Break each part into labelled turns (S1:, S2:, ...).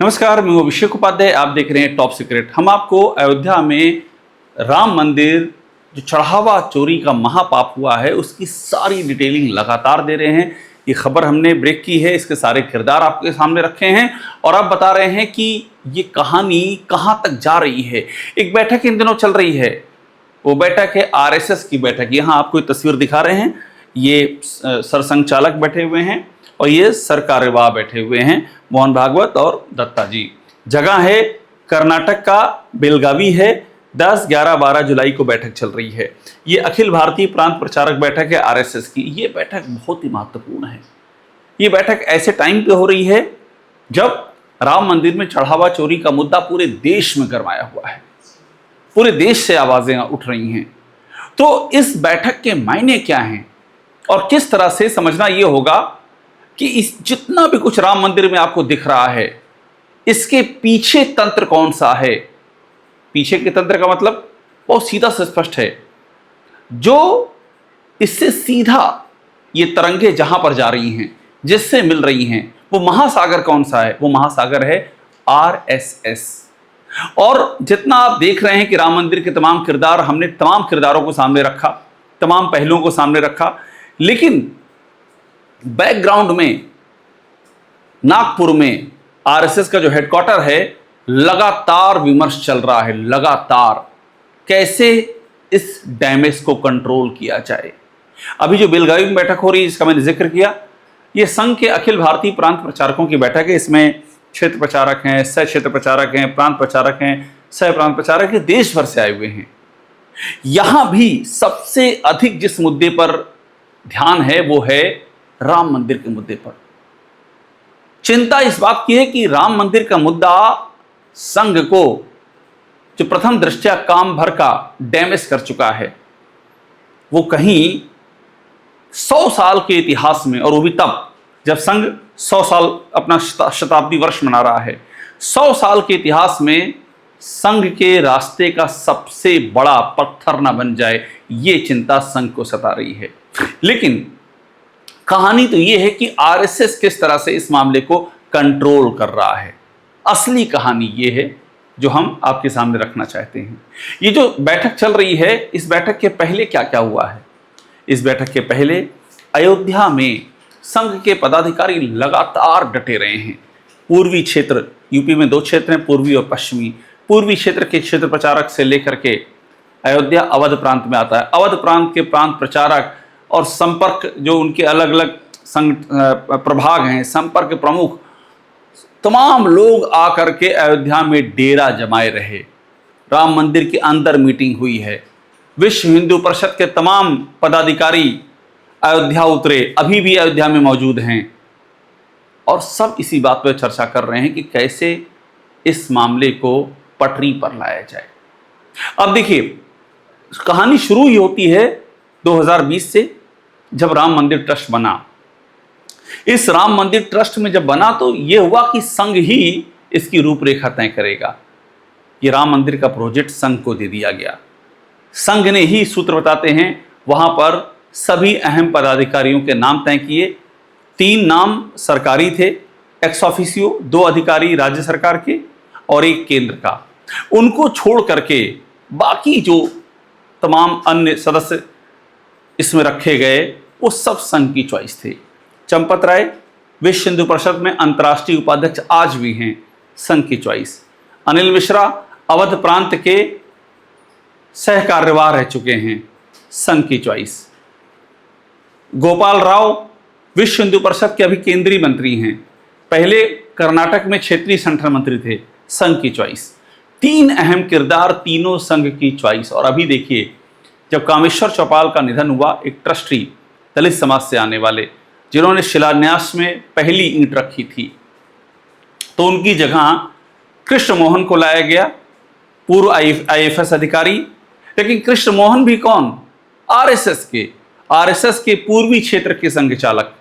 S1: नमस्कार, मैं अभिषेक उपाध्याय। आप देख रहे हैं टॉप सीक्रेट। हम आपको अयोध्या में राम मंदिर जो चढ़ावा चोरी का महापाप हुआ है उसकी सारी डिटेलिंग लगातार दे रहे हैं। ये खबर हमने ब्रेक की है, इसके सारे किरदार आपके सामने रखे हैं और आप बता रहे हैं कि ये कहानी कहाँ तक जा रही है। एक बैठक इन दिनों चल रही है, वो बैठक है आरएसएस की बैठक। यहाँ आपको एक तस्वीर दिखा रहे हैं, ये सरसंघचालक बैठे हुए हैं और ये सरकार्यवाह बैठे हुए हैं, मोहन भागवत और दत्ता जी। जगह है कर्नाटक का बेलगावी है। 10, 11, 12 जुलाई को बैठक चल रही है। ये अखिल भारतीय प्रांत प्रचारक बैठक है आरएसएस की। ये बैठक बहुत ही महत्वपूर्ण है। ये बैठक ऐसे टाइम पे हो रही है जब राम मंदिर में चढ़ावा चोरी का मुद्दा पूरे देश में गरमाया हुआ है, पूरे देश से आवाजें उठ रही हैं। तो इस बैठक के मायने क्या हैं और किस तरह से समझना ये होगा कि इस जितना भी कुछ राम मंदिर में आपको दिख रहा है, इसके पीछे तंत्र कौन सा है। पीछे के तंत्र का मतलब बहुत सीधा से स्पष्ट है। जो इससे सीधा ये तरंगे जहां पर जा रही हैं, जिससे मिल रही हैं, वो महासागर कौन सा है। वो महासागर है आरएसएस। और जितना आप देख रहे हैं कि राम मंदिर के तमाम किरदार, हमने तमाम किरदारों को सामने रखा, तमाम पहलुओं को सामने रखा, लेकिन बैकग्राउंड में नागपुर में आरएसएस का जो हेडक्वार्टर है, लगातार विमर्श चल रहा है। लगातार कैसे इस डैमेज को कंट्रोल किया जाए। अभी जो बेलगावी में बैठक हो रही है, जिसका मैंने जिक्र किया, यह संघ के अखिल भारतीय प्रांत प्रचारकों की बैठक है। इसमें क्षेत्र प्रचारक हैं, सह क्षेत्र प्रचारक हैं, प्रांत प्रचारक हैं, सह प्रांत प्रचारक हैं, देश भर से आए हुए हैं। यहां भी सबसे अधिक जिस मुद्दे पर ध्यान है वो है राम मंदिर के मुद्दे पर। चिंता इस बात की है कि राम मंदिर का मुद्दा संघ को जो प्रथम दृष्टया काम भर का डैमेज कर चुका है, वो कहीं 100 साल के इतिहास में, और वो भी तब जब संघ 100 साल अपना शताब्दी वर्ष मना रहा है, 100 साल के इतिहास में संघ के रास्ते का सबसे बड़ा पत्थर न बन जाए, ये चिंता संघ को सता रही है। लेकिन कहानी तो यह है कि आरएसएस किस तरह से इस मामले को कंट्रोल कर रहा है। असली कहानी यह है जो हम आपके सामने रखना चाहते हैं। ये जो बैठक चल रही है, इस बैठक के पहले क्या क्या हुआ है। इस बैठक के पहले अयोध्या में संघ के पदाधिकारी लगातार डटे रहे हैं। पूर्वी क्षेत्र, यूपी में 2 क्षेत्र हैं, पूर्वी और पश्चिमी। पूर्वी क्षेत्र के क्षेत्र प्रचारक से लेकर के अयोध्या अवध प्रांत में आता है। अवध प्रांत के प्रांत प्रचारक और संपर्क जो उनके अलग अलग संघ प्रभाग हैं, संपर्क प्रमुख, तमाम लोग आकर के अयोध्या में डेरा जमाए रहे। राम मंदिर के अंदर मीटिंग हुई है। विश्व हिंदू परिषद के तमाम पदाधिकारी अयोध्या उतरे, अभी भी अयोध्या में मौजूद हैं और सब इसी बात पर चर्चा कर रहे हैं कि कैसे इस मामले को पटरी पर लाया जाए। अब देखिए, कहानी शुरू ही होती है 2020 से, जब राम मंदिर ट्रस्ट बना। इस राम मंदिर ट्रस्ट में जब बना तो यह हुआ कि संघ ही इसकी रूपरेखा तय करेगा। ये राम मंदिर का प्रोजेक्ट संघ को दे दिया गया। संघ ने ही, सूत्र बताते हैं, वहां पर सभी अहम पदाधिकारियों के नाम तय किए। 3 नाम सरकारी थे, एक्स ऑफिसियो, 2 अधिकारी राज्य सरकार के और 1 केंद्र का। उनको छोड़ करके बाकी जो तमाम अन्य सदस्य इसमें रखे गए, वो सब संघ की चॉइस थे। चंपत राय विश्व हिंदू परिषद में अंतर्राष्ट्रीय उपाध्यक्ष आज भी हैं, संघ की चॉइस। अनिल मिश्रा अवध प्रांत के सह कार्यवाह रह चुके हैं, संघ की चॉइस। गोपाल राव विश्व हिंदू परिषद के अभी केंद्रीय मंत्री हैं, पहले कर्नाटक में क्षेत्रीय संगठन मंत्री थे, संघ की चॉइस। 3 अहम किरदार, तीनों संघ की चॉइस। और अभी देखिए, जब कामेश्वर चौपाल का निधन हुआ, एक ट्रस्टी दलित समाज से आने वाले, जिन्होंने शिलान्यास में पहली ईंट रखी थी, तो उनकी जगह कृष्ण मोहन को लाया गया, पूर्व आईएफएस अधिकारी। लेकिन कृष्ण मोहन भी कौन? आरएसएस के पूर्वी क्षेत्र के संघ चालक।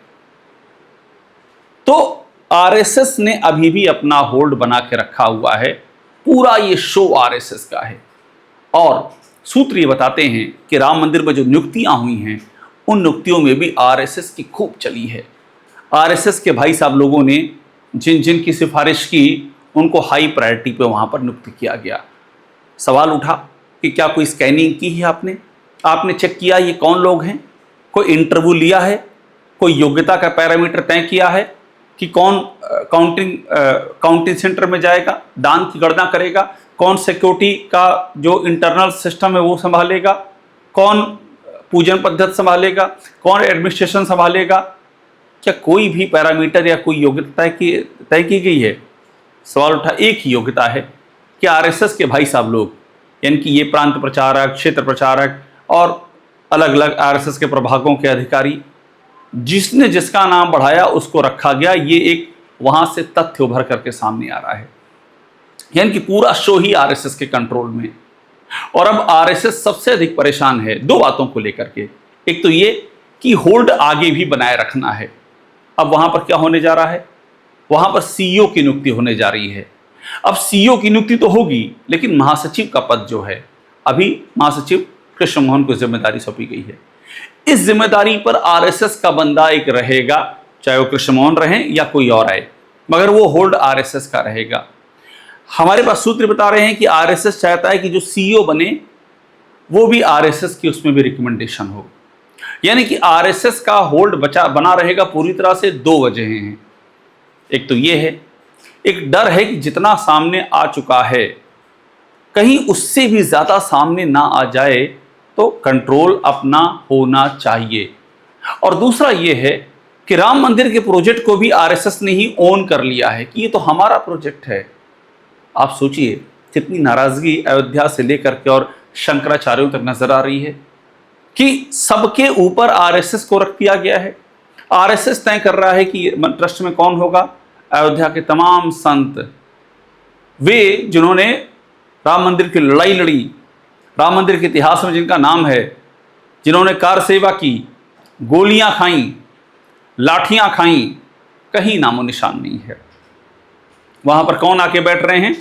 S1: तो आरएसएस ने अभी भी अपना होल्ड बना के रखा हुआ है। पूरा ये शो आरएसएस का है। और सूत्र ये बताते हैं कि राम मंदिर में जो नियुक्तियां हुई हैं, उन नियुक्तियों में भी आरएसएस की खूब चली है। आरएसएस के भाई साहब लोगों ने जिन जिन की सिफारिश की, उनको हाई प्रायोरिटी पे वहाँ पर नियुक्त किया गया। सवाल उठा कि क्या कोई स्कैनिंग की है आपने? आपने चेक किया ये कौन लोग हैं? कोई इंटरव्यू लिया है? कोई योग्यता का पैरामीटर तय किया है कि कौन काउंटिंग सेंटर में जाएगा, दान की गणना करेगा, कौन सिक्योरिटी का जो इंटरनल सिस्टम है वो संभालेगा, कौन पूजन पद्धति संभालेगा, कौन एडमिनिस्ट्रेशन संभालेगा? क्या कोई भी पैरामीटर या कोई योग्यता तय की गई है? सवाल उठा, एक ही योग्यता है कि आरएसएस के भाई साहब लोग, यानी कि ये प्रांत प्रचारक, क्षेत्र प्रचारक और अलग अलग आरएसएस के प्रभागों के अधिकारी, जिसने जिसका नाम बढ़ाया उसको रखा गया। ये एक वहां से तथ्य उभर करके सामने आ रहा है, यानी कि पूरा शो ही आरएसएस के कंट्रोल में। और अब आरएसएस सबसे अधिक परेशान है दो बातों को लेकर के। एक तो ये कि होल्ड आगे भी बनाए रखना है। अब वहां पर क्या होने जा रहा है? वहां पर सीईओ की नियुक्ति होने जा रही है। अब सीईओ की नियुक्ति तो होगी, लेकिन महासचिव का पद जो है, अभी महासचिव कृष्ण मोहन को जिम्मेदारी सौंपी गई है। इस जिम्मेदारी पर आरएसएस का बंदा एक रहेगा, चाहे वो कृष्ण मोहन रहे या कोई और आए, मगर वो होल्ड आरएसएस का रहेगा। हमारे पास सूत्र बता रहे हैं कि आरएसएस चाहता है कि जो सीईओ बने वो भी आरएसएस की उसमें भी रिकमेंडेशन हो, यानी कि आरएसएस का होल्ड बना रहेगा पूरी तरह से। दो वजह हैं। एक तो ये है, एक डर है कि जितना सामने आ चुका है कहीं उससे भी ज्यादा सामने ना आ जाए, तो कंट्रोल अपना होना चाहिए। और दूसरा ये है कि राम मंदिर के प्रोजेक्ट को भी आरएसएस ने ही ओन कर लिया है कि ये तो हमारा प्रोजेक्ट है। आप सोचिए कितनी नाराजगी अयोध्या से लेकर के और शंकराचार्यों तक नजर आ रही है कि सबके ऊपर आरएसएस को रख दिया गया है। आरएसएस तय कर रहा है कि ट्रस्ट में कौन होगा। अयोध्या के तमाम संत, वे जिन्होंने राम मंदिर की लड़ाई लड़ी, राम मंदिर के इतिहास में जिनका नाम है, जिन्होंने कार सेवा की, गोलियां खाई, लाठियां खाई, कहीं नामो निशान नहीं है। वहां पर कौन आके बैठ रहे हैं?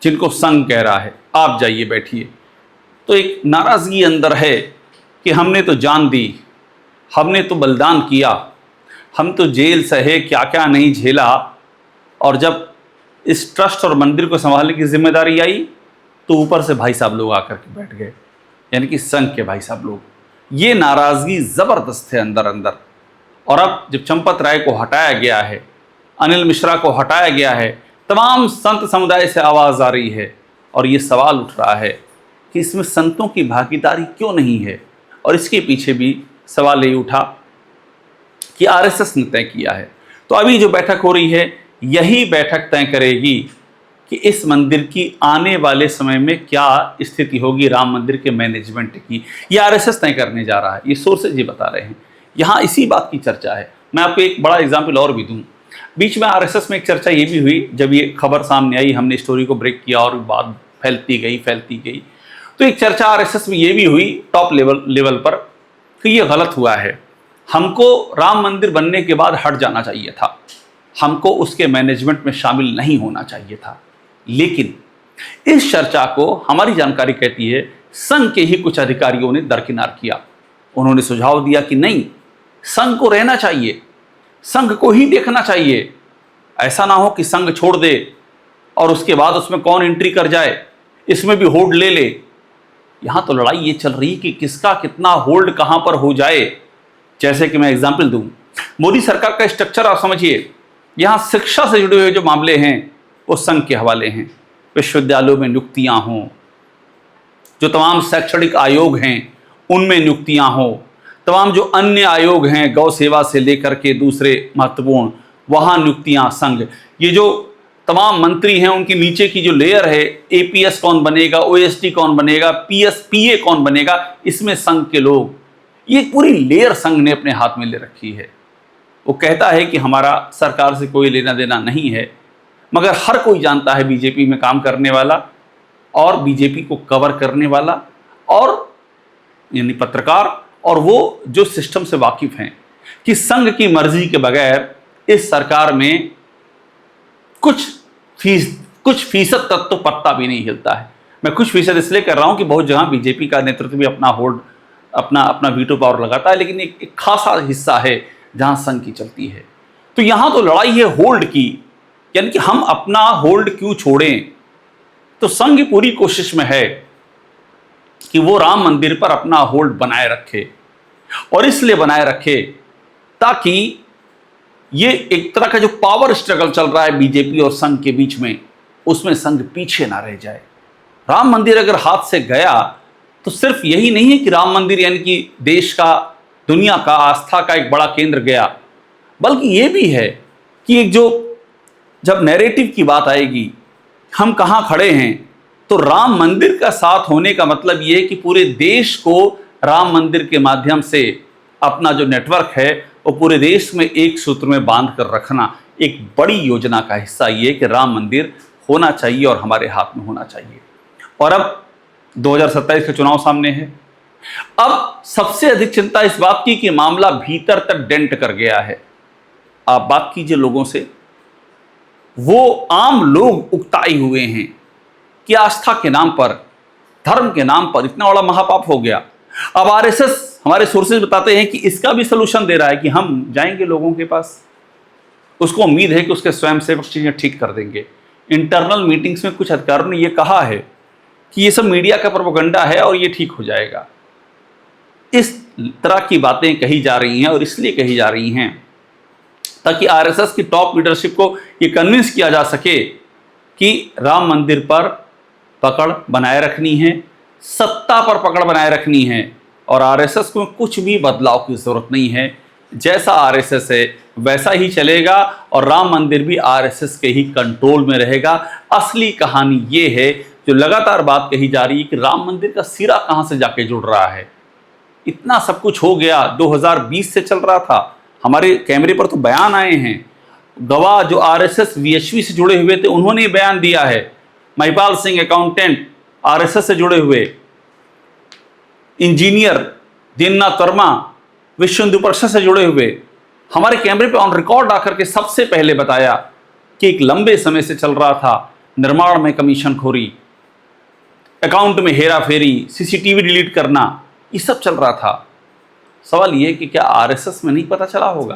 S1: जिनको संघ कह रहा है आप जाइए बैठिए। तो एक नाराजगी अंदर है कि हमने तो जान दी, हमने तो बलिदान किया, हम तो जेल सहे, क्या क्या नहीं झेला, और जब इस ट्रस्ट और मंदिर को संभालने की जिम्मेदारी आई तो ऊपर से भाई साहब लोग आकर के बैठ गए, यानी कि संघ के भाई साहब लोग। ये नाराजगी जबरदस्त है अंदर अंदर। और अब जब चंपत राय को हटाया गया है, अनिल मिश्रा को हटाया गया है, तमाम संत समुदाय से आवाज आ रही है और ये सवाल उठ रहा है कि इसमें संतों की भागीदारी क्यों नहीं है। और इसके पीछे भी सवाल ये उठा कि आरएसएस ने तय किया है। तो अभी जो बैठक हो रही है, यही बैठक तय करेगी कि इस मंदिर की आने वाले समय में क्या स्थिति होगी राम मंदिर के मैनेजमेंट की। ये आरएसएस तय करने जा रहा है, ये सोर्सेज ये बता रहे हैं। यहाँ इसी बात की चर्चा है। मैं आपको एक बड़ा एग्जाम्पल और भी दूं। बीच में आरएसएस में एक चर्चा ये भी हुई, जब ये खबर सामने आई, हमने स्टोरी को ब्रेक किया और बात फैलती गई। तो एक चर्चा आरएसएस में ये भी हुई टॉप लेवल पर कि ये गलत हुआ है, हमको राम मंदिर बनने के बाद हट जाना चाहिए था, हमको उसके मैनेजमेंट में शामिल नहीं होना चाहिए था। लेकिन इस चर्चा को हमारी जानकारी कहती है संघ के ही कुछ अधिकारियों ने दरकिनार किया। उन्होंने सुझाव दिया कि नहीं, संघ को रहना चाहिए, संघ को ही देखना चाहिए। ऐसा ना हो कि संघ छोड़ दे और उसके बाद उसमें कौन एंट्री कर जाए, इसमें भी होल्ड ले ले। यहां तो लड़ाई ये चल रही कि किसका कितना होल्ड कहां पर हो जाए। जैसे कि मैं एग्जाम्पल दूं, मोदी सरकार का स्ट्रक्चर आप समझिए, यहां शिक्षा से जुड़े हुए जो मामले हैं वो संघ के हवाले हैं। विश्वविद्यालयों में नियुक्तियां हों, जो तमाम शैक्षणिक आयोग हैं उनमें नियुक्तियां हों, तमाम जो अन्य आयोग हैं गौ सेवा से लेकर के दूसरे महत्वपूर्ण, वहां नियुक्तियां संघ। ये जो तमाम मंत्री हैं उनके नीचे की जो लेयर है, एपीएस कौन बनेगा, ओएसडी कौन बनेगा, पीए कौन बनेगा, इसमें संघ के लोग, ये पूरी लेयर संघ ने अपने हाथ में ले रखी है। वो कहता है कि हमारा सरकार से कोई लेना देना नहीं है, मगर हर कोई जानता है बीजेपी में काम करने वाला और बीजेपी को कवर करने वाला और यानी पत्रकार और वो जो सिस्टम से वाकिफ हैं कि संघ की मर्जी के बगैर इस सरकार में कुछ फीसद तक तो पत्ता भी नहीं हिलता है। मैं कुछ फीसद इसलिए कर रहा हूं कि बहुत जगह बीजेपी का नेतृत्व भी अपना होल्ड अपना वीटो पावर लगाता है, लेकिन एक खासा हिस्सा है जहां संघ की चलती है। तो यहां तो लड़ाई है होल्ड की यानी कि हम अपना होल्ड क्यों छोड़ें। तो संघ पूरी कोशिश में है कि वो राम मंदिर पर अपना होल्ड बनाए रखे, और इसलिए बनाए रखे ताकि ये एक तरह का जो पावर स्ट्रगल चल रहा है बीजेपी और संघ के बीच में, उसमें संघ पीछे ना रह जाए। राम मंदिर अगर हाथ से गया तो सिर्फ यही नहीं है कि राम मंदिर यानी कि देश का, दुनिया का आस्था का एक बड़ा केंद्र गया, बल्कि ये भी है कि एक जो जब नैरेटिव की बात आएगी, हम कहाँ खड़े हैं, तो राम मंदिर का साथ होने का मतलब ये है कि पूरे देश को राम मंदिर के माध्यम से अपना जो नेटवर्क है वो पूरे देश में एक सूत्र में बांध कर रखना। एक बड़ी योजना का हिस्सा ये कि राम मंदिर होना चाहिए और हमारे हाथ में होना चाहिए। और अब 2027 के चुनाव सामने है। अब सबसे अधिक चिंता इस बात की कि मामला भीतर तक डेंट कर गया है। आप बात कीजिए लोगों से, वो आम लोग उकताए हुए हैं कि आस्था के नाम पर, धर्म के नाम पर इतना बड़ा महापाप हो गया। अब आरएसएस, हमारे सोर्सेज बताते हैं कि इसका भी सलूशन दे रहा है कि हम जाएंगे लोगों के पास, उसको उम्मीद है कि उसके स्वयंसेवक चीजें ठीक कर देंगे। इंटरनल मीटिंग्स में कुछ अधिकारियों ने यह कहा है कि ये सब मीडिया का प्रोपेगेंडा है और ये ठीक हो जाएगा। इस तरह की बातें कही जा रही हैं, और इसलिए कही जा रही हैं ताकि आरएसएस की टॉप लीडरशिप को ये कन्विंस किया जा सके कि राम मंदिर पर पकड़ बनाए रखनी है, सत्ता पर पकड़ बनाए रखनी है, और आरएसएस को कुछ भी बदलाव की जरूरत नहीं है। जैसा आरएसएस है वैसा ही चलेगा, और राम मंदिर भी आरएसएस के ही कंट्रोल में रहेगा। असली कहानी ये है जो लगातार बात कही जा रही है कि राम मंदिर का सिरा कहां से जाके जुड़ रहा है। इतना सब कुछ हो गया, 2020 से चल रहा था, हमारे कैमरे पर तो बयान आए हैं, गवाह जो आरएसएस वीएचपी से जुड़े हुए थे उन्होंने बयान दिया है। महिपाल सिंह अकाउंटेंट आरएसएस से जुड़े हुए, इंजीनियर दीननाथ वर्मा विश्व हिंदू परिषद से जुड़े हुए, हमारे कैमरे पे ऑन रिकॉर्ड आकर के सबसे पहले बताया कि एक लंबे समय से चल रहा था निर्माण में कमीशनखोरी, अकाउंट में हेरा फेरी, सीसीटीवी डिलीट करना, ये सब चल रहा था। सवाल ये कि क्या आरएसएस में नहीं पता चला होगा?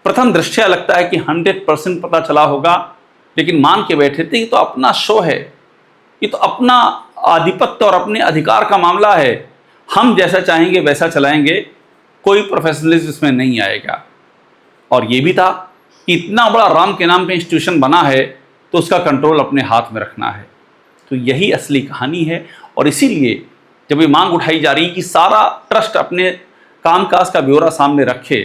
S1: प्रथम दृष्टया लगता है कि 100% पता चला होगा, लेकिन मान के बैठे थे ये तो अपना शो है, ये तो अपना आधिपत्य और अपने अधिकार का मामला है, हम जैसा चाहेंगे वैसा चलाएंगे, कोई प्रोफेशनलिज्म इसमें नहीं आएगा। और ये भी था कि इतना बड़ा राम के नाम पे इंस्टीट्यूशन बना है तो उसका कंट्रोल अपने हाथ में रखना है। तो यही असली कहानी है, और इसीलिए जब ये मांग उठाई जा रही है कि सारा ट्रस्ट अपने कामकाज का ब्यौरा सामने रखे,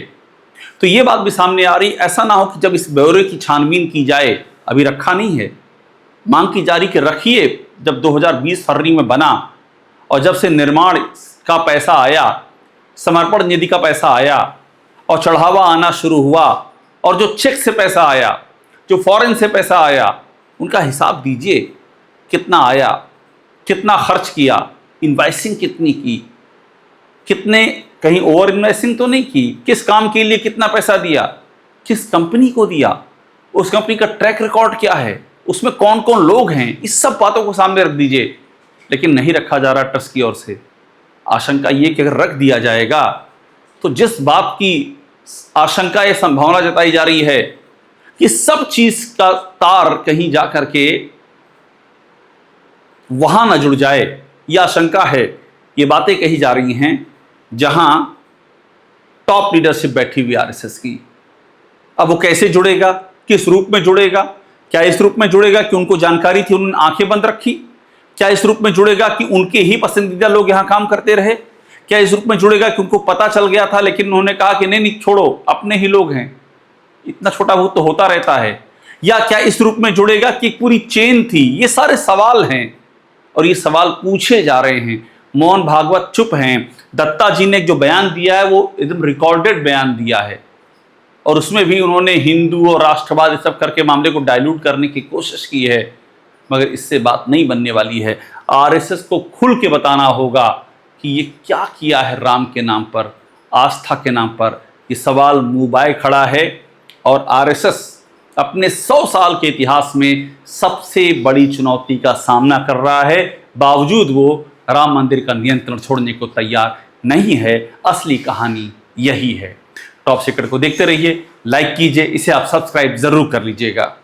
S1: तो ये बात भी सामने आ रही, ऐसा ना हो कि जब इस ब्यौरे की छानबीन की जाए, अभी रखा नहीं है, मांग की जा रही कि रखिए। जब 2020 फरवरी में बना और जब से निर्माण का पैसा आया, समर्पण निधि का पैसा आया और चढ़ावा आना शुरू हुआ, और जो चेक से पैसा आया, जो फॉरेन से पैसा आया, उनका हिसाब दीजिए, कितना आया, कितना खर्च किया, इन्वेस्टिंग कितनी की, कितने, कहीं ओवर इन्वेस्टिंग तो नहीं की, किस काम के लिए कितना पैसा दिया, किस कंपनी को दिया, उस कंपनी का ट्रैक रिकॉर्ड क्या है, उसमें कौन कौन लोग हैं, इस सब बातों को सामने रख दीजिए। लेकिन नहीं रखा जा रहा ट्रस्ट की ओर से। आशंका ये कि अगर रख दिया जाएगा तो जिस बात की आशंका या संभावना जताई जा रही है कि सब चीज का तार कहीं जा करके वहां न जुड़ जाए, यह आशंका है। ये बातें कही जा रही हैं जहां टॉप लीडरशिप बैठी हुई आरएसएस की। अब वो कैसे जुड़ेगा, किस रूप में जुड़ेगा? क्या इस रूप में जुड़ेगा कि उनको जानकारी थी, उन्होंने आंखें बंद रखी? क्या इस रूप में जुड़ेगा कि उनके ही पसंदीदा लोग यहां काम करते रहे? क्या इस रूप में जुड़ेगा कि उनको पता चल गया था लेकिन उन्होंने कहा कि नहीं नहीं छोड़ो, अपने ही लोग हैं? इतना छोटा बहुत तो होता रहता है। या क्या इस रूप में जुड़ेगा कि पूरी चेन थी? ये सारे सवाल हैं और ये सवाल पूछे जा रहे हैं। मोहन भागवत चुप हैं। दत्ता जी ने जो बयान दिया है वो एकदम रिकॉर्डेड बयान दिया है, और उसमें भी उन्होंने हिंदू और राष्ट्रवाद ये सब करके मामले को डाइल्यूट करने की कोशिश की है, मगर इससे बात नहीं बनने वाली है। आरएसएस को खुल के बताना होगा कि ये क्या किया है राम के नाम पर, आस्था के नाम पर। ये सवाल मुंह बाए खड़ा है, और आरएसएस अपने 100 साल के इतिहास में सबसे बड़ी चुनौती का सामना कर रहा है, बावजूद वो राम मंदिर का नियंत्रण छोड़ने को तैयार नहीं है। असली कहानी यही है। टॉप सीक्रेट को देखते रहिए, लाइक कीजिए, इसे आप सब्सक्राइब जरूर कर लीजिएगा।